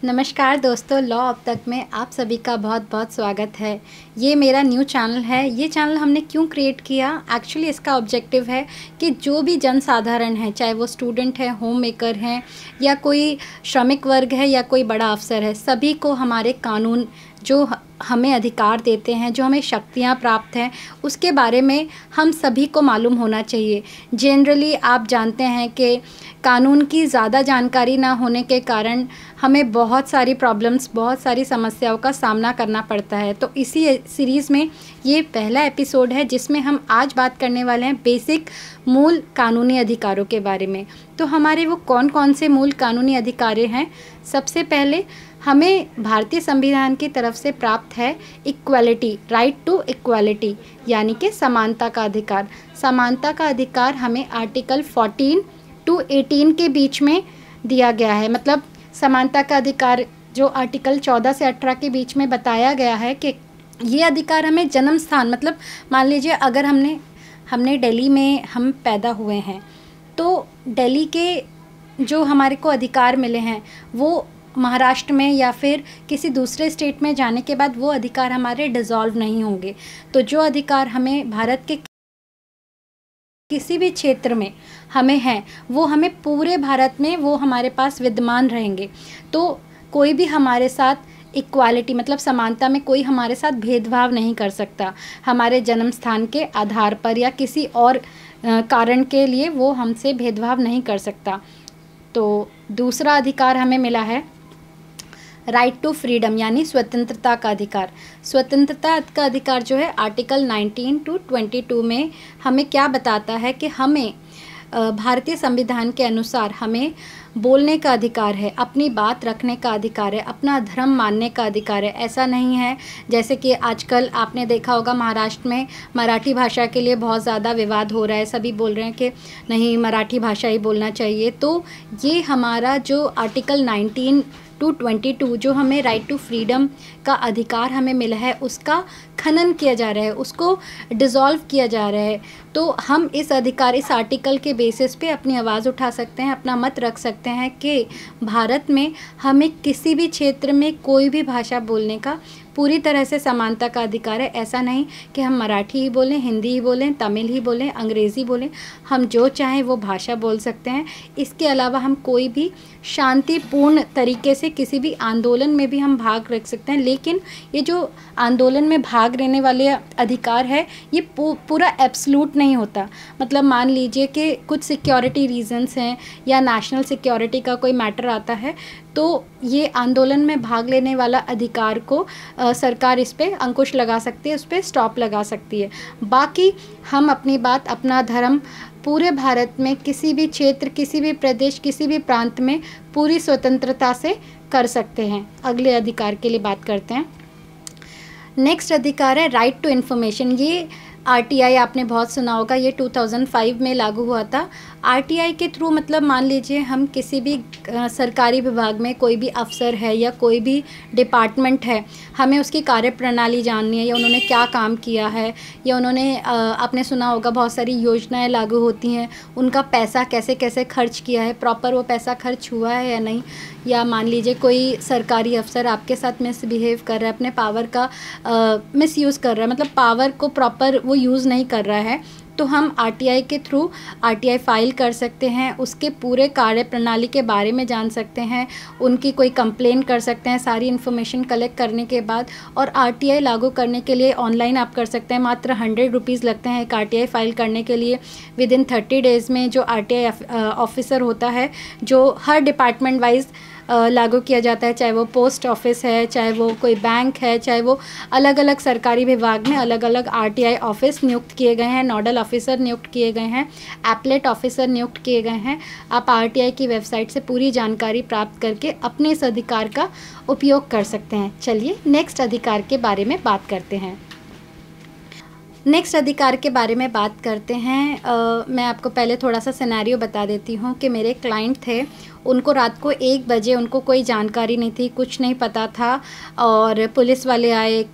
नमस्कार दोस्तों, लॉ अब तक में आप सभी का बहुत बहुत स्वागत है। ये मेरा न्यू चैनल है। ये चैनल हमने क्यों क्रिएट किया? एक्चुअली इसका ऑब्जेक्टिव है कि जो भी जनसाधारण है, चाहे वो स्टूडेंट है, होम मेकर हैं, या कोई श्रमिक वर्ग है, या कोई बड़ा अफसर है, सभी को हमारे कानून जो हमें अधिकार देते हैं, जो हमें शक्तियाँ प्राप्त हैं, उसके बारे में हम सभी को मालूम होना चाहिए। जनरली आप जानते हैं कि कानून की ज़्यादा जानकारी ना होने के कारण हमें बहुत सारी प्रॉब्लम्स, बहुत सारी समस्याओं का सामना करना पड़ता है। तो इसी सीरीज़ में ये पहला एपिसोड है जिसमें हम आज बात करने वाले हैं बेसिक मूल कानूनी अधिकारों के बारे में। तो हमारे वो कौन कौन से मूल कानूनी अधिकार हैं? सबसे पहले हमें भारतीय संविधान की तरफ से प्राप्त है इक्वालिटी, राइट टू इक्वालिटी, यानी कि समानता का अधिकार। समानता का अधिकार हमें आर्टिकल 14 टू 18 के बीच में दिया गया है। मतलब समानता का अधिकार जो आर्टिकल 14 से 18 के बीच में बताया गया है कि ये अधिकार हमें जन्म स्थान, मतलब मान लीजिए अगर हमने दिल्ली में हम पैदा हुए हैं, तो दिल्ली के जो हमारे को अधिकार मिले हैं वो महाराष्ट्र में या फिर किसी दूसरे स्टेट में जाने के बाद वो अधिकार हमारे डिसॉल्व नहीं होंगे। तो जो अधिकार हमें भारत के किसी भी क्षेत्र में हमें हैं, वो हमें पूरे भारत में वो हमारे पास विद्यमान रहेंगे। तो कोई भी हमारे साथ इक्वालिटी, मतलब समानता में कोई हमारे साथ भेदभाव नहीं कर सकता हमारे जन्म स्थान के आधार पर, या किसी और कारण के लिए वो हमसे भेदभाव नहीं कर सकता। तो दूसरा अधिकार हमें मिला है राइट टू फ्रीडम, यानी स्वतंत्रता का अधिकार। स्वतंत्रता का अधिकार जो है आर्टिकल 19 टू 22 में हमें क्या बताता है कि हमें भारतीय संविधान के अनुसार हमें बोलने का अधिकार है, अपनी बात रखने का अधिकार है, अपना धर्म मानने का अधिकार है। ऐसा नहीं है जैसे कि आजकल आपने देखा होगा महाराष्ट्र में मराठी भाषा के लिए बहुत ज़्यादा विवाद हो रहा है। सभी बोल रहे हैं कि नहीं, मराठी भाषा ही बोलना चाहिए। तो ये हमारा जो आर्टिकल 19 टू 22 जो हमें राइट टू फ्रीडम का अधिकार हमें मिला है, उसका खनन किया जा रहा है, उसको डिसॉल्व किया जा रहा है। तो हम इस अधिकार, इस आर्टिकल के बेसिस पे अपनी आवाज़ उठा सकते हैं, अपना मत रख सकते हैं कि भारत में हमें किसी भी क्षेत्र में कोई भी भाषा बोलने का पूरी तरह से समानता का अधिकार है। ऐसा नहीं कि हम मराठी ही बोलें, हिंदी ही बोलें, तमिल ही बोलें, अंग्रेज़ी बोलें, हम जो चाहें वो भाषा बोल सकते हैं। इसके अलावा हम कोई भी शांतिपूर्ण तरीके से किसी भी आंदोलन में भी हम भाग रख सकते हैं। लेकिन ये जो आंदोलन में भाग लेने वाले अधिकार है, ये पूरा एब्सोल्यूट नहीं होता। मतलब मान लीजिए कि कुछ सिक्योरिटी रीजंस हैं या नेशनल सिक्योरिटी का कोई मैटर आता है, तो ये आंदोलन में भाग लेने वाला अधिकार को सरकार इस पे अंकुश लगा सकती है, उस पर स्टॉप लगा सकती है। बाकी हम अपनी बात, अपना धर्म पूरे भारत में किसी भी क्षेत्र, किसी भी प्रदेश, किसी भी प्रांत में पूरी स्वतंत्रता से कर सकते हैं। अगले अधिकार के लिए बात करते हैं। नेक्स्ट अधिकार है राइट टू इन्फॉर्मेशन। ये आरटीआई आपने बहुत सुना होगा, ये 2005 में लागू हुआ था। आरटीआई के थ्रू, मतलब मान लीजिए हम किसी भी सरकारी विभाग में कोई भी अफसर है या कोई भी डिपार्टमेंट है, हमें उसकी कार्यप्रणाली जाननी है, या उन्होंने क्या काम किया है, या उन्होंने आपने सुना होगा बहुत सारी योजनाएं लागू होती हैं, उनका पैसा कैसे कैसे खर्च किया है, प्रॉपर वो पैसा खर्च हुआ है या नहीं। या मान लीजिए कोई सरकारी अफसर आपके साथ मिसबिहेव कर रहा है, अपने पावर का मिसयूज़ कर रहा है, मतलब पावर को प्रॉपर वो यूज़ नहीं कर रहा है, तो हम आरटीआई के थ्रू आरटीआई फाइल कर सकते हैं, उसके पूरे कार्यप्रणाली के बारे में जान सकते हैं, उनकी कोई कंप्लेन कर सकते हैं सारी इन्फॉर्मेशन कलेक्ट करने के बाद। और आरटीआई लागू करने के लिए ऑनलाइन आप कर सकते हैं, मात्र 100 रुपीज़ लगते हैं एक आरटीआई फाइल करने के लिए। विदिन 30 डेज़ में जो आरटीआई ऑफिसर होता है, जो हर डिपार्टमेंट वाइज लागू किया जाता है, चाहे वो पोस्ट ऑफिस है, चाहे वो कोई बैंक है, चाहे वो अलग अलग सरकारी विभाग में अलग अलग आरटीआई ऑफिस नियुक्त किए गए हैं, नोडल ऑफिसर नियुक्त किए गए हैं, एपलेट ऑफिसर नियुक्त किए गए हैं। आप आरटीआई की वेबसाइट से पूरी जानकारी प्राप्त करके अपने इस अधिकार का उपयोग कर सकते हैं। चलिए नेक्स्ट अधिकार के बारे में बात करते हैं। नेक्स्ट अधिकार के बारे में बात करते हैं। मैं आपको पहले थोड़ा सा सिनेरियो बता देती हूँ कि मेरे क्लाइंट थे, उनको रात को 1 बजे, उनको कोई जानकारी नहीं थी, कुछ नहीं पता था, और पुलिस वाले आए, एक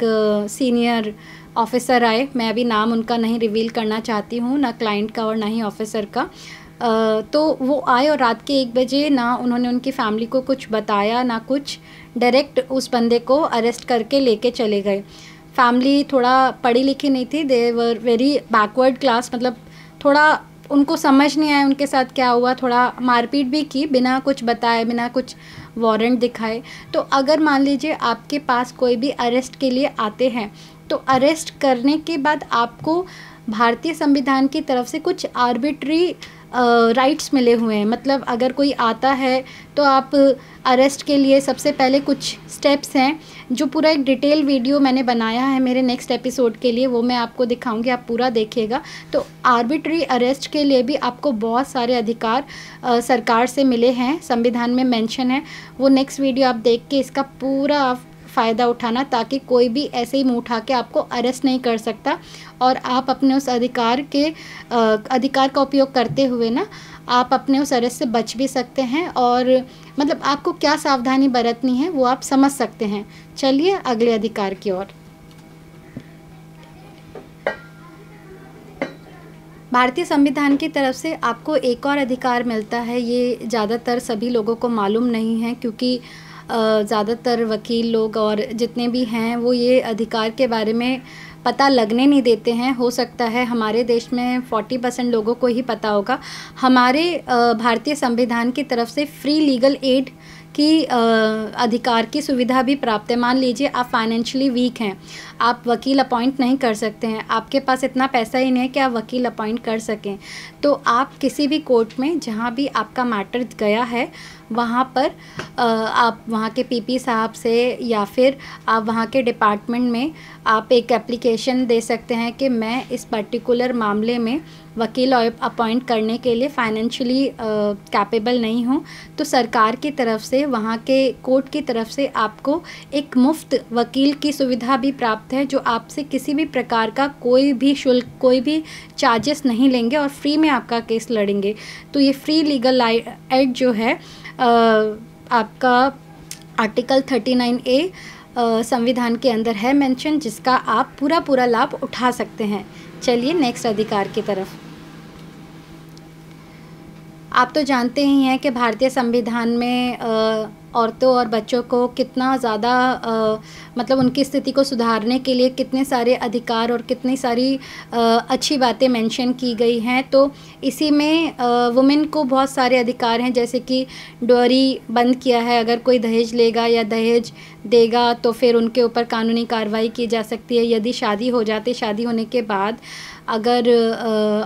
सीनियर ऑफिसर आए, मैं अभी नाम उनका नहीं रिवील करना चाहती हूँ, ना क्लाइंट का और ना ही ऑफिसर का। तो वो आए और रात के 1 बजे ना उन्होंने उनकी फैमिली को कुछ बताया ना कुछ, डायरेक्ट उस बंदे को अरेस्ट करके लेके चले गए। फैमिली थोड़ा पढ़ी लिखी नहीं थी, दे वर वेरी बैकवर्ड क्लास, मतलब थोड़ा उनको समझ नहीं आया उनके साथ क्या हुआ, थोड़ा मारपीट भी की बिना कुछ बताए, बिना कुछ वारंट दिखाए। तो अगर मान लीजिए आपके पास कोई भी अरेस्ट के लिए आते हैं, तो अरेस्ट करने के बाद आपको भारतीय संविधान की तरफ से कुछ आर्बिट्री राइट्स मिले हुए हैं। मतलब अगर कोई आता है तो आप अरेस्ट के लिए सबसे पहले कुछ स्टेप्स हैं, जो पूरा एक डिटेल वीडियो मैंने बनाया है मेरे नेक्स्ट एपिसोड के लिए, वो मैं आपको दिखाऊंगी, आप पूरा देखिएगा। तो आर्बिट्री अरेस्ट के लिए भी आपको बहुत सारे अधिकार सरकार से मिले हैं, संविधान में मेंशन है। वो नेक्स्ट वीडियो आप देख के इसका पूरा फ़ायदा उठाना, ताकि कोई भी ऐसे ही मुँह उठा के आपको अरेस्ट नहीं कर सकता और आप अपने उस अधिकार का उपयोग करते हुए ना आप अपने उस अरेस्ट से बच भी सकते हैं। और मतलब आपको क्या सावधानी बरतनी है वो आप समझ सकते हैं। चलिए अगले अधिकार की ओर। भारतीय संविधान की तरफ से आपको एक और अधिकार मिलता है, ये ज़्यादातर सभी लोगों को मालूम नहीं है, क्योंकि ज़्यादातर वकील लोग और जितने भी हैं वो ये अधिकार के बारे में पता लगने नहीं देते हैं। हो सकता है हमारे देश में 40% लोगों को ही पता होगा। हमारे भारतीय संविधान की तरफ से फ्री लीगल एड की अधिकार की सुविधा भी प्राप्त है। मान लीजिए आप फाइनेंशियली वीक हैं, आप वकील अपॉइंट नहीं कर सकते हैं, आपके पास इतना पैसा ही नहीं है कि आप वकील अपॉइंट कर सकें, तो आप किसी भी कोर्ट में जहाँ भी आपका मैटर गया है वहाँ पर आप वहाँ के पीपी साहब से या फिर आप वहाँ के डिपार्टमेंट में आप एक एप्लीकेशन दे सकते हैं कि मैं इस पर्टिकुलर मामले में वकील अपॉइंट करने के लिए फाइनेंशियली कैपेबल नहीं हूँ। तो सरकार की तरफ से, वहाँ के कोर्ट की तरफ से आपको एक मुफ्त वकील की सुविधा भी प्राप्त है, जो आपसे किसी भी प्रकार का कोई भी शुल्क, कोई भी चार्जेस नहीं लेंगे और फ्री में आपका केस लड़ेंगे। तो ये फ्री लीगल एड जो है आपका आर्टिकल 39A संविधान के अंदर है मेंशन, जिसका आप पूरा लाभ उठा सकते हैं। चलिए नेक्स्ट अधिकार की तरफ। आप तो जानते ही हैं कि भारतीय संविधान में औरतों और बच्चों को कितना ज़्यादा मतलब उनकी स्थिति को सुधारने के लिए कितने सारे अधिकार और कितनी सारी अच्छी बातें मेंशन की गई हैं। तो इसी में वुमेन को बहुत सारे अधिकार हैं, जैसे कि डोरी बंद किया है, अगर कोई दहेज लेगा या दहेज देगा तो फिर उनके ऊपर कानूनी कार्रवाई की जा सकती है। यदि शादी हो जाती, शादी होने के बाद अगर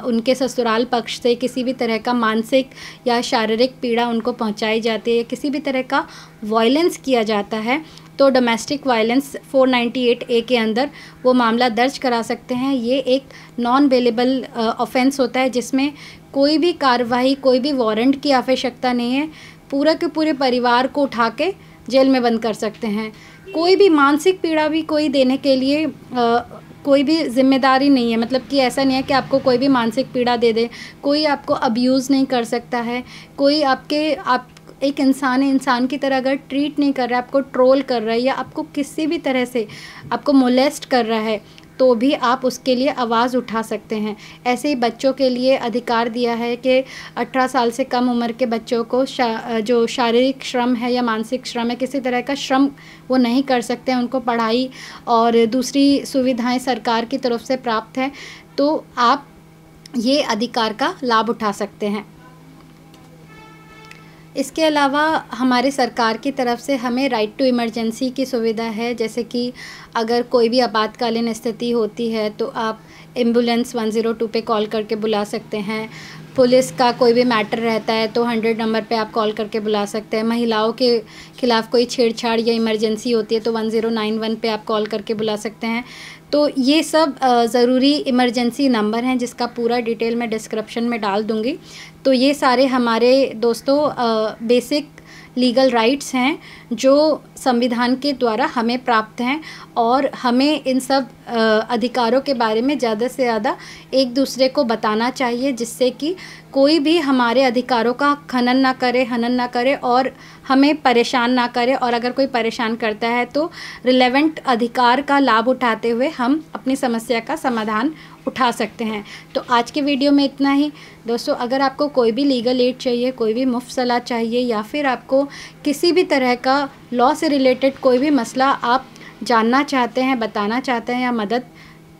उनके ससुराल पक्ष से किसी भी तरह का मानसिक या शारीरिक पीड़ा उनको पहुंचाई जाती है, किसी भी तरह का वायलेंस किया जाता है, तो डोमेस्टिक वायलेंस 498A के अंदर वो मामला दर्ज करा सकते हैं। ये एक नॉन बेलेबल ऑफेंस होता है, जिसमें कोई भी कार्रवाई, कोई भी वारंट की आवश्यकता नहीं है, पूरा के पूरे परिवार को उठा के जेल में बंद कर सकते हैं। कोई भी मानसिक पीड़ा भी कोई देने के लिए कोई भी जिम्मेदारी नहीं है, मतलब कि ऐसा नहीं है कि आपको कोई भी मानसिक पीड़ा दे दे, कोई आपको अब्यूज़ नहीं कर सकता है, कोई आप एक इंसान है, इंसान की तरह अगर ट्रीट नहीं कर रहा है, आपको ट्रोल कर रहा है या आपको किसी भी तरह से आपको मोलेस्ट कर रहा है, तो भी आप उसके लिए आवाज़ उठा सकते हैं। ऐसे ही बच्चों के लिए अधिकार दिया है कि 18 साल से कम उम्र के बच्चों को जो शारीरिक श्रम है या मानसिक श्रम है, किसी तरह का श्रम वो नहीं कर सकते हैं, उनको पढ़ाई और दूसरी सुविधाएं सरकार की तरफ से प्राप्त है, तो आप ये अधिकार का लाभ उठा सकते हैं। इसके अलावा हमारे सरकार की तरफ से हमें राइट टू इमरजेंसी की सुविधा है, जैसे कि अगर कोई भी आपातकालीन स्थिति होती है तो आप एम्बुलेंस 102 पे कॉल करके बुला सकते हैं। पुलिस का कोई भी मैटर रहता है तो 100 नंबर पे आप कॉल करके बुला सकते हैं। महिलाओं के खिलाफ़ कोई छेड़छाड़ या इमरजेंसी होती है तो 1091 पे आप कॉल करके बुला सकते हैं। तो ये सब ज़रूरी इमरजेंसी नंबर हैं, जिसका पूरा डिटेल मैं डिस्क्रिप्शन में डाल दूँगी। तो ये सारे हमारे दोस्तों बेसिक लीगल राइट्स हैं जो संविधान के द्वारा हमें प्राप्त हैं, और हमें इन सब अधिकारों के बारे में ज़्यादा से ज़्यादा एक दूसरे को बताना चाहिए, जिससे कि कोई भी हमारे अधिकारों का खनन ना करे, हनन ना करे और हमें परेशान ना करे, और अगर कोई परेशान करता है तो रिलेवेंट अधिकार का लाभ उठाते हुए हम अपनी समस्या का समाधान उठा सकते हैं। तो आज के वीडियो में इतना ही दोस्तों। अगर आपको कोई भी लीगल एड चाहिए, कोई भी मुफ्त सलाह चाहिए, या फिर आपको किसी भी तरह का लॉ से रिलेटेड कोई भी मसला आप जानना चाहते हैं, बताना चाहते हैं या मदद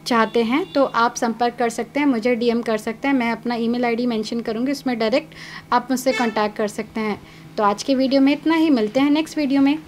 चाहते हैं, तो आप संपर्क कर सकते हैं, मुझे डीएम कर सकते हैं। मैं अपना ईमेल आईडी मेंशन करूँगी, उसमें डायरेक्ट आप मुझसे कांटेक्ट कर सकते हैं। तो आज के वीडियो में इतना ही, मिलते हैं नेक्स्ट वीडियो में।